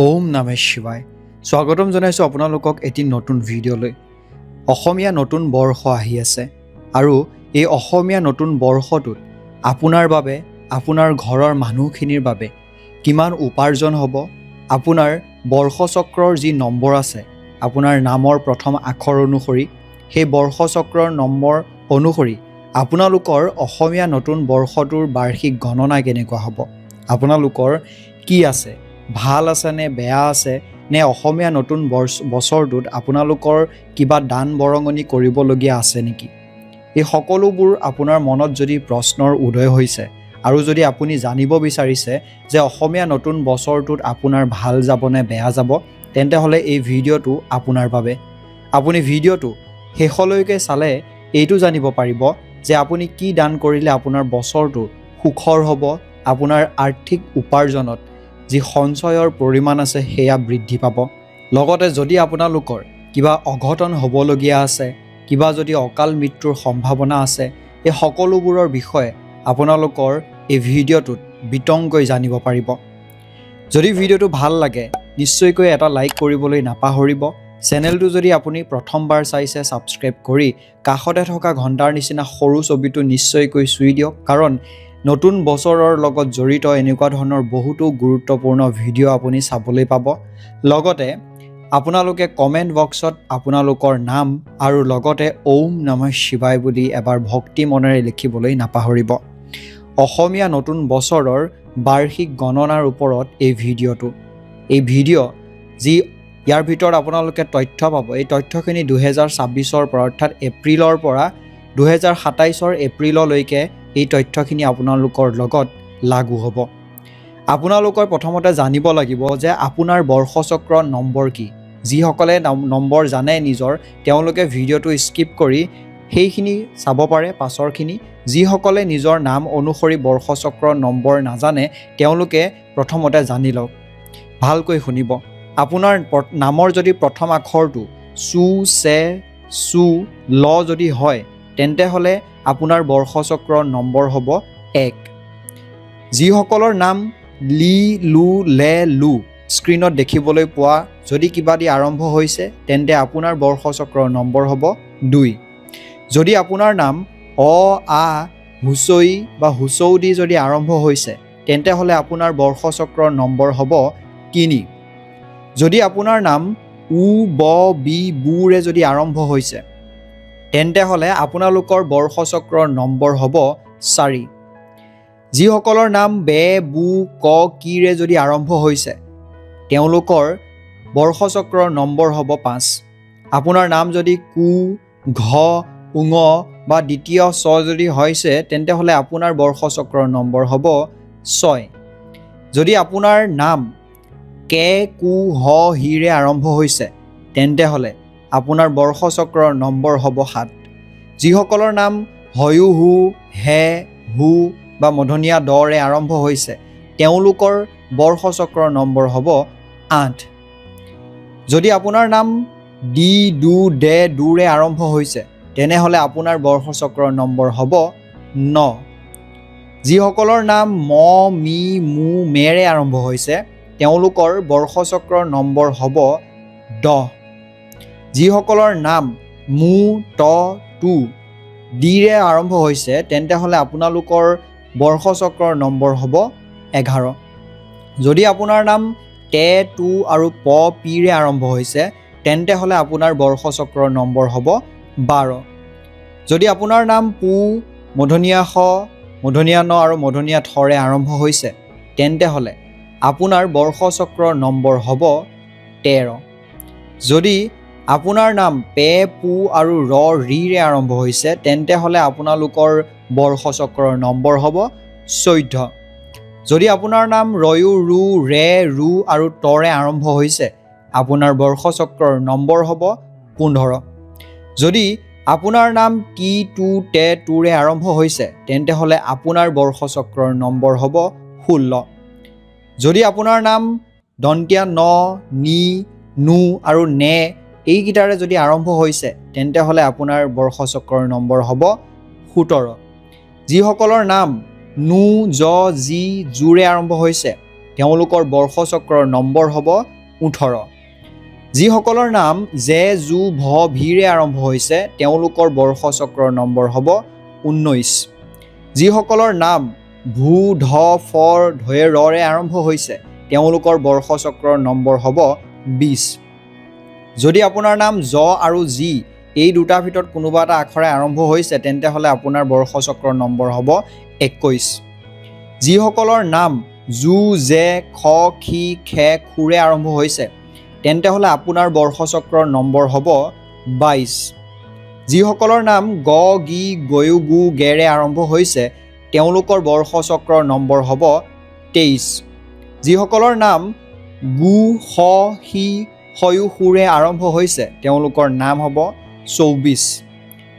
ওম নমঃ শিৱায়। স্বাগতম জনাইছোঁ আপোনালোকক এটি নতুন ভিডিঅ'লৈ। অসমীয়া নতুন বৰ্ষ আহি আছে আৰু এই অসমীয়া নতুন বৰ্ষটোত আপোনাৰ বাবে, আপোনাৰ ঘৰৰ মানুহখিনিৰ বাবে কিমান উপাৰ্জন হ'ব, আপোনাৰ বৰ্ষচক্ৰৰ যি নম্বৰ আছে, আপোনাৰ নামৰ প্ৰথম আখৰ অনুসৰি সেই বৰ্ষচক্ৰৰ নম্বৰ অনুসৰি আপোনালোকৰ অসমীয়া নতুন বৰ্ষটোৰ বাৰ্ষিক গণনা কেনেকুৱা হ'ব, আপোনালোকৰ কি আছে, ভাল আছে নে বেয়া আছে নে অসমীয়া নতুন বছৰটোত আপোনালোকৰ কিবা দান বৰঙণি কৰিবলগীয়া আছে নেকি, এই সকলোবোৰ আপোনাৰ মনত যদি প্ৰশ্নৰ উদয় হৈছে আৰু যদি আপুনি জানিব বিচাৰিছে যে অসমীয়া নতুন বছৰটোত আপোনাৰ ভাল যাব নে বেয়া যাব, তেন্তে হ'লে এই ভিডিঅ'টো আপোনাৰ বাবে। আপুনি ভিডিঅ'টো শেষলৈকে চালে এইটো জানিব পাৰিব যে আপুনি কি দান কৰিলে আপোনাৰ বছৰটো সুখৰ হ'ব, আপোনাৰ আৰ্থিক উপাৰ্জনত যি সঞ্চয়ৰ পৰিমাণ আছে সেয়া বৃদ্ধি পাব। লগতে যদি আপোনালোকৰ কিবা অঘটন হ'বলগীয়া আছে, কিবা যদি অকাল মৃত্যুৰ সম্ভাৱনা আছে, এই সকলোবোৰৰ বিষয়ে আপোনালোকৰ এই ভিডিঅ'টোত বিতংকৈ জানিব পাৰিব। যদি ভিডিঅ'টো ভাল লাগে নিশ্চয়কৈ এটা লাইক কৰিবলৈ নাপাহৰিব। চেনেলটো যদি আপুনি প্ৰথমবাৰ চাইছে ছাবস্ক্ৰাইব কৰি কাষতে থকা ঘণ্টাৰ নিচিনা সৰু ছবিটো নিশ্চয়কৈ চুই দিয়ক, কাৰণ নতুন বছৰৰ লগত জড়িত এনেকুৱা ধৰণৰ বহুতো গুৰুত্বপূৰ্ণ ভিডিঅ' আপুনি চাবলৈ পাব। লগতে আপোনালোকে কমেণ্ট বক্সত আপোনালোকৰ নাম আৰু লগতে ওম নমঃ শিৱায় বুলি এবাৰ ভক্তি মনেৰে লিখিবলৈ নাপাহৰিব। অসমীয়া নতুন বছৰৰ বাৰ্ষিক গণনাৰ ওপৰত এই ভিডিঅ'টো। এই ভিডিঅ' যি ইয়াৰ ভিতৰত আপোনালোকে তথ্য পাব, এই তথ্যখিনি 2026 পৰা অৰ্থাৎ এপ্ৰিলৰ পৰা 2027 এপ্ৰিললৈকে এই তথ্যখিনি আপোনালোকৰ লগত লাগু হ'ব। আপোনালোকৰ প্ৰথমতে জানিব লাগিব যে আপোনাৰ বৰ্ষচক্ৰ নম্বৰ কি। যিসকলে নম্বৰ জানে নিজৰ, তেওঁলোকে ভিডিঅ'টো স্কিপ কৰি সেইখিনি চাব পাৰে পাছৰখিনি। যিসকলে নিজৰ নাম অনুসৰি বৰ্ষচক্ৰ নম্বৰ নাজানে তেওঁলোকে প্ৰথমতে জানি লওক, ভালকৈ শুনিব। আপোনাৰ নামৰ যদি প্ৰথম আখৰটো চু, চে, চু, ল যদি হয় তেন্তে হ'লে আপোনাৰ বৰ্ষচক্ৰৰ নম্বৰ হ'ব 1। যিসকলৰ নাম লি, লু, লে, লু স্ক্ৰীণত দেখিবলৈ পোৱা যদি কিবা দি আৰম্ভ হৈছে তেন্তে আপোনাৰ বৰ্ষচক্ৰৰ নম্বৰ হ'ব 2। যদি আপোনাৰ নাম অ, আ, হুঁচই বা হুঁচৌ দি যদি আৰম্ভ হৈছে তেন্তে হ'লে আপোনাৰ বৰ্ষচক্ৰৰ নম্বৰ হ'ব 3। যদি আপোনাৰ নাম উ, ব, বি, বুৰে যদি আৰম্ভ হৈছে তেন্তে হ'লে আপোনালোকৰ বৰ্ষচক্ৰৰ নম্বৰ হ'ব 4। যিসকলৰ নাম বে, বু, ক, কিৰে যদি আৰম্ভ হৈছে তেওঁলোকৰ বৰ্ষচক্ৰৰ নম্বৰ হ'ব 5। আপোনাৰ নাম যদি কু, ঘ, উঙ বা দ্বিতীয় চ যদি হৈছে তেন্তে হ'লে আপোনাৰ বৰ্ষচক্ৰৰ নম্বৰ হ'ব 6। যদি আপোনাৰ নাম কে, কু, হ, হিৰে আৰম্ভ হৈছে তেন্তে হ'লে আপোনাৰ বৰ্ষচক্ৰৰ নম্বৰ হ'ব 7। যিসকলৰ নাম হয়ু, হু, হে, হু বা মধনীয়া দৰে আৰম্ভ হৈছে তেওঁলোকৰ বৰ্ষচক্ৰৰ নম্বৰ হ'ব 8। যদি আপোনাৰ নাম দি, দু, দে, দুৰে আৰম্ভ হৈছে তেনেহ'লে আপোনাৰ বৰ্ষচক্ৰৰ নম্বৰ হ'ব 9। যিসকলৰ নাম ম, মি, মু, মেৰে আৰম্ভ হৈছে তেওঁলোকৰ বৰ্ষচক্ৰৰ নম্বৰ হ'ব 10। যিসকলৰ নাম মু, ত, তু, দিৰে আৰম্ভ হৈছে তেন্তে হ'লে আপোনালোকৰ বৰ্ষচক্ৰৰ নম্বৰ হ'ব 11। যদি আপোনাৰ নাম তে, তু আৰু প, পিৰে আৰম্ভ হৈছে তেন্তে হ'লে আপোনাৰ বৰ্ষচক্ৰৰ নম্বৰ হ'ব 12। যদি আপোনাৰ নাম পু, মধনীয়া শ, মধনীয়া ন আৰু মধনীয়া থৰে আৰম্ভ হৈছে তেন্তে হ'লে আপোনাৰ বৰ্ষচক্ৰৰ নম্বৰ হ'ব 13। যদি আপোনাৰ নাম পে, পু আৰু ৰ, ৰিৰে আৰম্ভ হৈছে তেন্তে হ'লে আপোনালোকৰ বৰ্ষচক্ৰৰ নম্বৰ হ'ব 14। যদি আপোনাৰ নাম ৰয়ু, ৰু, ৰে, ৰু আৰু তৰে আৰম্ভ হৈছে আপোনাৰ বৰ্ষচক্ৰৰ নম্বৰ হ'ব 15। যদি আপোনাৰ নাম টি, টু, তে, তুৰে আৰম্ভ হৈছে তেন্তে হ'লে আপোনাৰ বৰ্ষচক্ৰৰ নম্বৰ হ'ব 16। যদি আপোনাৰ নাম দন্তীয়া ন, নি, নু আৰু নে এইকেইটাৰে যদি আৰম্ভ হৈছে তেন্তে হ'লে আপোনাৰ বৰ্ষচক্ৰৰ নম্বৰ হ'ব 17। যিসকলৰ নাম নু, জ, জি, জুৰে আৰম্ভ হৈছে তেওঁলোকৰ বৰ্ষচক্ৰৰ নম্বৰ হ'ব 18। যিসকলৰ নাম জে জু ভ ভিৰে আৰম্ভ হৈছে তেওঁলোকৰ বৰ্ষচক্ৰৰ নম্বৰ হ'ব 19। যিসকলৰ নাম ভু ধ ফৰ ধয়ে ৰে আৰম্ভ হৈছে তেওঁলোকৰ বৰ্ষচক্ৰৰ নম্বৰ হ'ব 20। যদি আপোনাৰ নাম জ আৰু জি এই দুটাৰ ভিতৰত কোনোবা এটা আখৰে আৰম্ভ হৈছে তেন্তে হ'লে আপোনাৰ বৰ্ষচক্ৰৰ নম্বৰ হ'ব 21। যিসকলৰ নাম জু জে খ খি খে খুৰে আৰম্ভ হৈছে তেন্তে হ'লে আপোনাৰ বৰ্ষচক্ৰৰ নম্বৰ হ'ব 22। যিসকলৰ নাম গ গি গয়ু গু গেৰে আৰম্ভ হৈছে তেওঁলোকৰ বৰ্ষচক্ৰৰ নম্বৰ হ'ব 23। যিসকলৰ নাম গু স সি হয়ু সুৰে আৰম্ভ হৈছে তেওঁলোকৰ নাম হ'ব 24।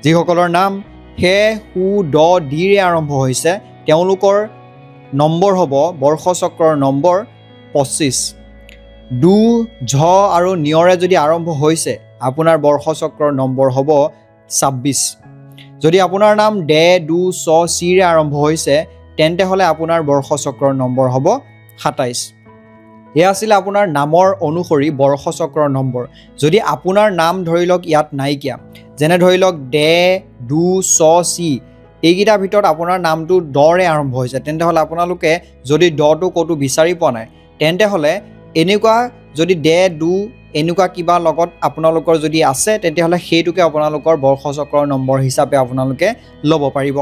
যিসকলৰ নাম হে হু দ ডিৰে আৰম্ভ হৈছে তেওঁলোকৰ নম্বৰ হ'ব বৰ্ষচক্ৰৰ নম্বৰ 25। দু ঝ আৰু নিয়ৰে যদি আৰম্ভ হৈছে আপোনাৰ বৰ্ষচক্ৰৰ নম্বৰ হ'ব 26। যদি আপোনাৰ নাম ডে ডু চ চিৰে আৰম্ভ হৈছে তেন্তে হ'লে আপোনাৰ বৰ্ষচক্ৰৰ নম্বৰ হ'ব 27। এয়া আছিলে আপোনাৰ নামৰ অনুসৰি বৰ্ষচক্ৰৰ নম্বৰ। যদি আপোনাৰ নাম ধৰি লওক ইয়াত নাইকিয়া, যেনে ধৰি লওক ডে ডু চ চি এইকেইটাৰ ভিতৰত আপোনাৰ নামটো ডৰে আৰম্ভ হৈছে তেন্তে হ'লে আপোনালোকে যদি ডটো ক'তো বিচাৰি পোৱা নাই তেন্তে হ'লে এনেকুৱা যদি ডে ডু এনেকুৱা কিবা লগত আপোনালোকৰ যদি আছে তেতিয়াহ'লে সেইটোকে আপোনালোকৰ বৰ্ষচক্ৰৰ নম্বৰ হিচাপে আপোনালোকে ল'ব পাৰিব।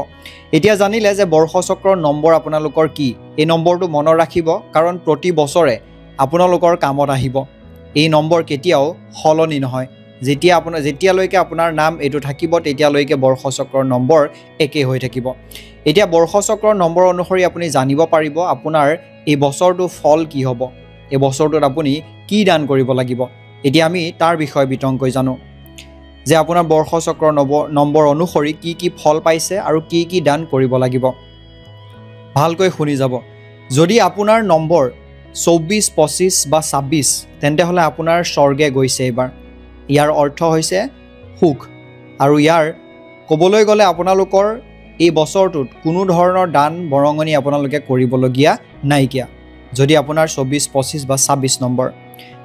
এতিয়া জানিলে যে বৰ্ষচক্ৰৰ নম্বৰ আপোনালোকৰ কি, এই নম্বৰটো মনত ৰাখিব কাৰণ প্ৰতি বছৰে আপোনালোকৰ কামত আহিব। এই নম্বৰ কেতিয়াও সলনি নহয়। যেতিয়ালৈকে আপোনাৰ নাম এইটো থাকিব তেতিয়ালৈকে বৰ্ষচক্ৰৰ নম্বৰ একেই হৈ থাকিব। এতিয়া বৰ্ষচক্ৰৰ নম্বৰ অনুসৰি আপুনি জানিব পাৰিব আপোনাৰ এই বছৰটো ফল কি হ'ব, এই বছৰটোত আপুনি কি দান কৰিব লাগিব। এতিয়া আমি তাৰ বিষয়ে বিতংকৈ জানো যে আপোনাৰ বৰ্ষচক্ৰৰ নম্বৰ অনুসৰি কি কি ফল পাইছে আৰু কি কি দান কৰিব লাগিব। ভালকৈ শুনি যাব। যদি আপোনাৰ নম্বৰ 24, 25 বা 26 তেন্তে হ'লে আপোনাৰ স্বৰ্গে গৈছে এইবাৰ। ইয়াৰ অৰ্থ হৈছে সুখ। আৰু ইয়াৰ ক'বলৈ গ'লে আপোনালোকৰ এই বছৰটোত কোনো ধৰণৰ দান বৰঙণি আপোনালোকে কৰিবলগীয়া নাইকিয়া যদি আপোনাৰ 24, 25 বা 26 নম্বৰ।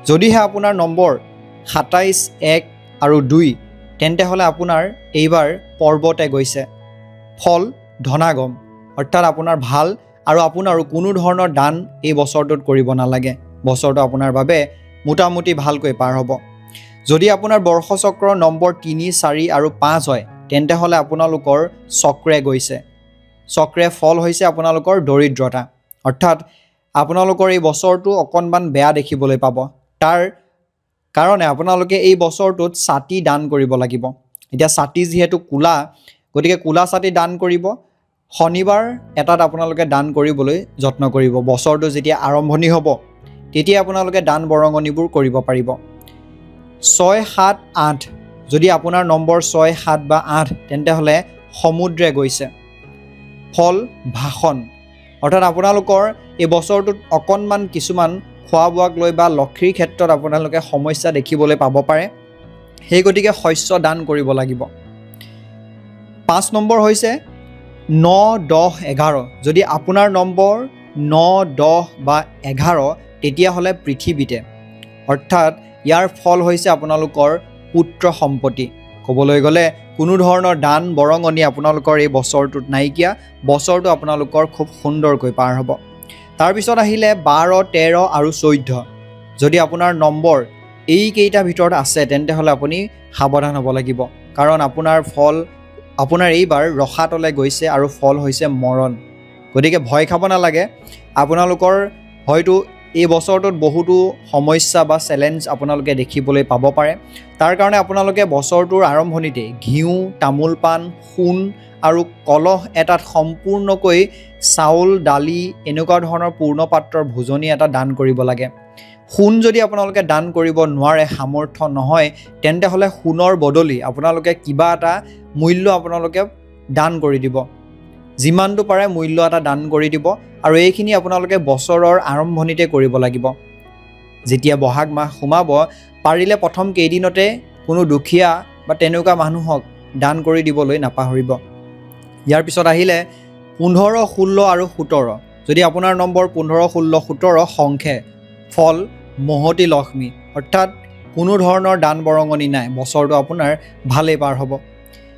যদিহে আপোনাৰ নম্বৰ 27, 1 আৰু 2 তেন্তে হ'লে আপোনাৰ এইবাৰ পৰ্বতে গৈছে। ফল ধনাগম অৰ্থাৎ আপোনাৰ ভাল আৰু আপোনাৰ কোনো ধৰণৰ দান এই বছৰটোত কৰিব নালাগে। বছৰটো আপোনাৰ বাবে মোটামুটি ভালকৈ পাৰ হ'ব। যদি আপোনাৰ বৰ্ষচক্ৰৰ নম্বৰ 3, 4 আৰু 5 হয় তেন্তে হ'লে আপোনালোকৰ চক্ৰে গৈছে। চক্ৰে ফল হৈছে আপোনালোকৰ দৰিদ্ৰতা অৰ্থাৎ আপোনালোকৰ এই বছৰটো অকণমান বেয়া দেখিবলৈ পাব। তাৰ কাৰণে আপোনালোকে এই বছৰটোত ছাতি দান কৰিব লাগিব। এতিয়া ছাতি যিহেতু ক'লা গতিকে ক'লা ছাতি দান কৰিব। শনিবাৰ এটাত আপোনালোকে দান কৰিবলৈ যত্ন কৰিব। বছৰটো যেতিয়া আৰম্ভণি হ'ব তেতিয়া আপোনালোকে দান বৰঙণিবোৰ কৰিব পাৰিব। 6, 7, 8 যদি আপোনাৰ নম্বৰ 6, 7 বা 8 তেন্তে হ'লে সমুদ্ৰে গৈছে। ফল ভাষণ অৰ্থাৎ আপোনালোকৰ এই বছৰটোত অকণমান কিছুমান খোৱা বোৱাক লৈ বা লক্ষীৰ ক্ষেত্ৰত আপোনালোকে সমস্যা দেখিবলৈ পাব পাৰে। সেই গতিকে শস্য দান কৰিব লাগিব। 5 নম্বৰ হৈছে 9, 10, 11 যদি আপোনাৰ নম্বৰ 9, 10 বা 11 তেতিয়াহ'লে পৃথিৱীতে অৰ্থাৎ ইয়াৰ ফল হৈছে আপোনালোকৰ পুত্ৰ সম্পত্তি। ক'বলৈ গ'লে কোনো ধৰণৰ দান বৰঙণি আপোনালোকৰ এই বছৰটোত নাইকিয়া। বছৰটো আপোনালোকৰ খুব সুন্দৰকৈ পাৰ হ'ব। তাৰপিছত আহিলে 12, 13 আৰু 14 যদি আপোনাৰ নম্বৰ এইকেইটাৰ ভিতৰত আছে তেন্তে হ'লে আপুনি সাৱধান হ'ব লাগিব কাৰণ আপোনাৰ এইবাৰ ৰসাতলে গৈছে আৰু ফল হৈছে মৰণ। গতিকে ভয় খাব নালাগে। আপোনালোকৰ হয়তো এই বছৰটোত বহুতো সমস্যা বা চেলেঞ্জ আপোনালোকে দেখিবলৈ পাব পাৰে। তাৰ কাৰণে আপোনালোকে বছৰটোৰ আৰম্ভণিতে ঘিউ, তামোল পাণ, সোণ আৰু কলহ এটাত সম্পূৰ্ণকৈ চাউল, দালি এনেকুৱা ধৰণৰ পূৰ্ণ পাত্ৰৰ ভোজনী এটা দান কৰিব লাগে। সোণ যদি আপোনালোকে দান কৰিব নোৱাৰে, সামৰ্থ্য নহয় তেন্তে হ'লে সোণৰ বদলি আপোনালোকে কিবা এটা মূল্য আপোনালোকে দান কৰি দিব। যিমানটো পাৰে মূল্য এটা দান কৰি দিব আৰু এইখিনি আপোনালোকে বছৰৰ আৰম্ভণিতে কৰিব লাগিব। যেতিয়া বহাগ মাহ সোমাব পাৰিলে প্ৰথম কেইদিনতে কোনো দুখীয়া বা তেনেকুৱা মানুহক দান কৰি দিবলৈ নাপাহৰিব। ইয়াৰ পিছত আহিলে 15, 16 আৰু 17 যদি আপোনাৰ নম্বৰ 15, 16, 17 সংখ্যে ফল মহতি লক্ষ্মী অৰ্থাৎ কোনো ধৰণৰ দান বৰঙণি নাই, বছৰটো আপোনাৰ ভালেই পাৰ হ'ব।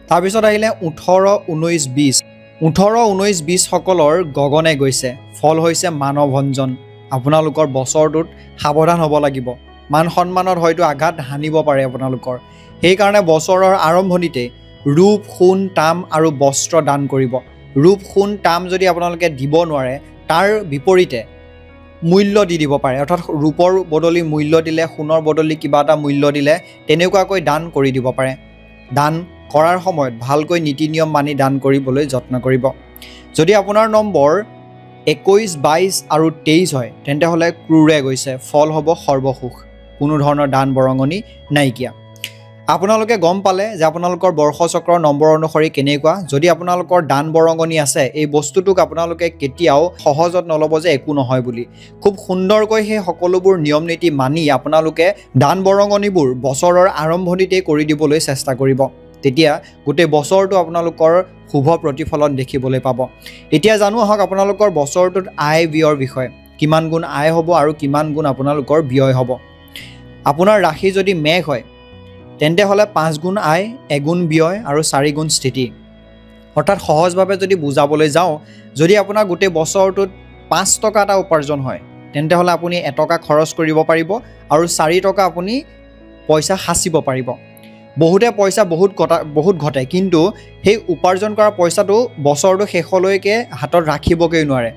তাৰপিছত আহিলে 18, 19, 20। 18, 19, 20 সকলৰ গগনে গৈছে, ফল হৈছে মানভঞ্জন। আপোনালোকৰ বছৰটোত সাৱধান হ'ব লাগিব, মান সন্মানত হয়তো আঘাত হানিব পাৰে আপোনালোকৰ। সেইকাৰণে বছৰৰ আৰম্ভণিতে ৰূপ, সোণ, তাম আৰু বস্ত্ৰ দান কৰিব। ৰূপ, সোণ, তাম যদি আপোনালোকে দিব নোৱাৰে, তাৰ বিপৰীতে মূল্য দি দিব পাৰে, অৰ্থাৎ ৰূপৰ বদলি মূল্য দিলে, সোণৰ বদলি কিবা এটা মূল্য দিলে, তেনেকুৱাকৈ দান কৰি দিব পাৰে। দান কৰাৰ সময়ত ভালকৈ নীতি নিয়ম মানি দান কৰিবলৈ যত্ন কৰিব। যদি আপোনাৰ নম্বৰ 21, 22 আৰু 23 হয়, তেন্তে হ'লে ক্ৰুৰে গৈছে, ফল হ'ব সৰ্বসুখ, কোনো ধৰণৰ দান বৰঙণি নাইকিয়া। আপোনালোকে গম পালে যে আপোনালোকৰ বৰ্ষচক্ৰৰ নম্বৰ অনুসৰি কেনেকুৱা। যদি আপোনালোকৰ দান বৰঙণি আছে, এই বস্তুটোক আপোনালোকে কেতিয়াও সহজত নল'ব যে একো নহয় বুলি। খুব সুন্দৰকৈ সেই সকলোবোৰ নিয়ম নীতি মানি আপোনালোকে দান বৰঙণিবোৰ বছৰৰ আৰম্ভণিতেই কৰি দিবলৈ চেষ্টা কৰিব। তেতিয়া গোটেই বছৰটো আপোনালোকৰ শুভ প্ৰতিফলন দেখিবলৈ পাব। এতিয়া জানো আহক আপোনালোকৰ বছৰটোত আয় ব্যয়ৰ বিষয়ে, কিমান গুণ আয় হ'ব আৰু কিমান গুণ আপোনালোকৰ ব্যয় হ'ব। আপোনাৰ ৰাশি যদি মেঘ হয়, তেন্তে হ'লে 5 গুণ আয়, 1 গুণ ব্যয় আৰু 4 গুণ স্থিতি। অৰ্থাৎ সহজভাৱে যদি বুজাবলৈ যাওঁ, যদি আপোনাৰ গোটেই বছৰটোত 5 টকা এটা উপাৰ্জন হয়, তেন্তে হ'লে আপুনি 1 টকা খৰচ কৰিব পাৰিব আৰু 4 টকা আপুনি পইচা সাঁচিব পাৰিব। বহুতে পইচা বহুত ঘটে, কিন্তু সেই উপাৰ্জন কৰা পইচাটো বছৰটো শেষলৈকে হাতত ৰাখিবগৈ নোৱাৰে,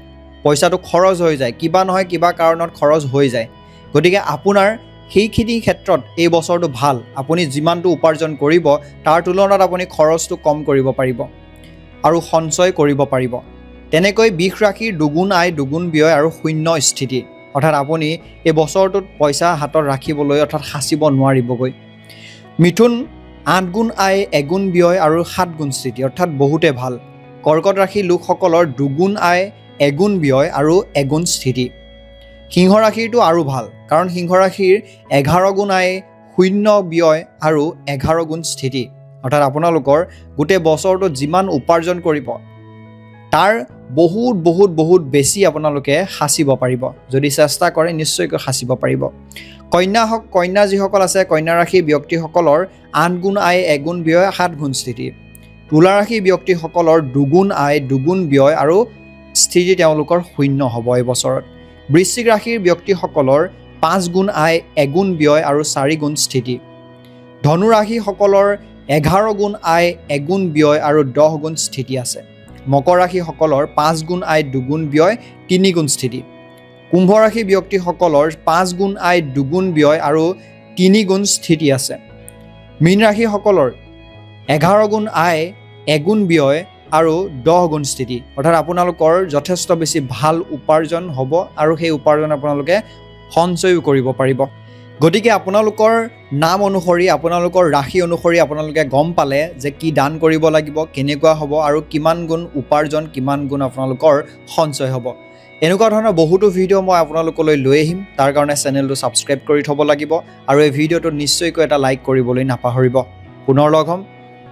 পইচাটো খৰচ হৈ যায়, কিবা নহয় কিবা কাৰণত খৰচ হৈ যায়। গতিকে আপোনাৰ সেইখিনি ক্ষেত্ৰত এই বছৰটো ভাল, আপুনি যিমানটো উপাৰ্জন কৰিব তাৰ তুলনাত আপুনি খৰচটো কম কৰিব পাৰিব আৰু সঞ্চয় কৰিব পাৰিব। তেনেকৈ 20 ৰাশিৰ 2 গুণ আয়, 2 গুণ ব্যয় আৰু 0 স্থিতি, অৰ্থাৎ আপুনি এই বছৰটোত পইচা হাতত ৰাখিবলৈ অৰ্থাৎ সাঁচিব নোৱাৰিবগৈ। মিথুন 8 গুণ আয়, 1 গুণ ব্যয় আৰু 7 গুণ স্থিতি, অৰ্থাৎ বহুতে ভাল। কৰ্কট ৰাশিৰ লোকসকলৰ 2 গুণ আয়, 1 গুণ ব্যয় আৰু 1 গুণ স্থিতি। সিংহ ৰাশিৰটো আৰু ভাল, কাৰণ সিংহ ৰাশিৰ 11 গুণ আয়, 0 ব্যয় আৰু 11 গুণ স্থিতি, অৰ্থাৎ আপোনালোকৰ গোটেই বছৰটোত যিমান উপাৰ্জন কৰিব তাৰ বহুত বেছি আপোনালোকে সাঁচিব পাৰিব। যদি চেষ্টা কৰে নিশ্চয়কৈ সাঁচিব পাৰিব। কন্যা যিসকল আছে, কন্যা ৰাশিৰ ব্যক্তিসকলৰ 8 গুণ আয়, 1 গুণ ব্যয়, 7 গুণ স্থিতি। তুলা ৰাশিৰ ব্যক্তিসকলৰ 2 গুণ আয়, 2 গুণ ব্যয় আৰু স্থিতি তেওঁলোকৰ 0 হ'ব এই বছৰত। বৃশ্চিক ৰাশিৰ ব্যক্তিসকলৰ 5 গুণ আয়, 1 গুণ ব্যয় আৰু 4 গুণ স্থিতি। ধনু ৰাশিসকলৰ 11 গুণ আয়, 1 গুণ ব্যয় আৰু 10 গুণ স্থিতি আছে। মকৰ ৰাশিসকলৰ 5 গুণ আয়, 2 গুণ ব্যয়, 3 গুণ স্থিতি। কুম্ভ ৰাশি ব্যক্তিসকলৰ 5 গুণ আয়, 2 গুণ ব্যয় আৰু 3 গুণ স্থিতি আছে। মীন ৰাশিসকলৰ 11 গুণ আয়, 1 গুণ ব্যয় আৰু 10 গুণ স্থিতি, অৰ্থাৎ আপোনালোকৰ যথেষ্ট বেছি ভাল উপাৰ্জন হ'ব আৰু সেই উপাৰ্জন আপোনালোকে সঞ্চয়ো কৰিব পাৰিব। গতিকে আপোনালোকৰ নাম অনুসৰি, আপোনালোকৰ ৰাশি অনুসৰি আপোনালোকে গম পালে যে কি দান কৰিব লাগিব, কেনেকুৱা হ'ব আৰু কিমান গুণ উপাৰ্জন, কিমান গুণ আপোনালোকৰ সঞ্চয় হ'ব। এনেকুৱা ধৰণৰ বহুতো ভিডিঅ' মই আপোনালোকলৈ লৈ আহিম, তাৰ কাৰণে চেনেলটো ছাবস্ক্ৰাইব কৰি থ'ব লাগিব আৰু এই ভিডিঅ'টো নিশ্চয়কৈ এটা লাইক কৰিবলৈ নাপাহৰিব। পুনৰ লগ হ'ম।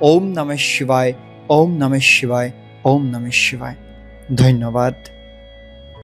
ওম নমঃ শিৱায়, ওম নমঃ শিৱায়, ওম নমঃ শিৱায়। ধন্যবাদ।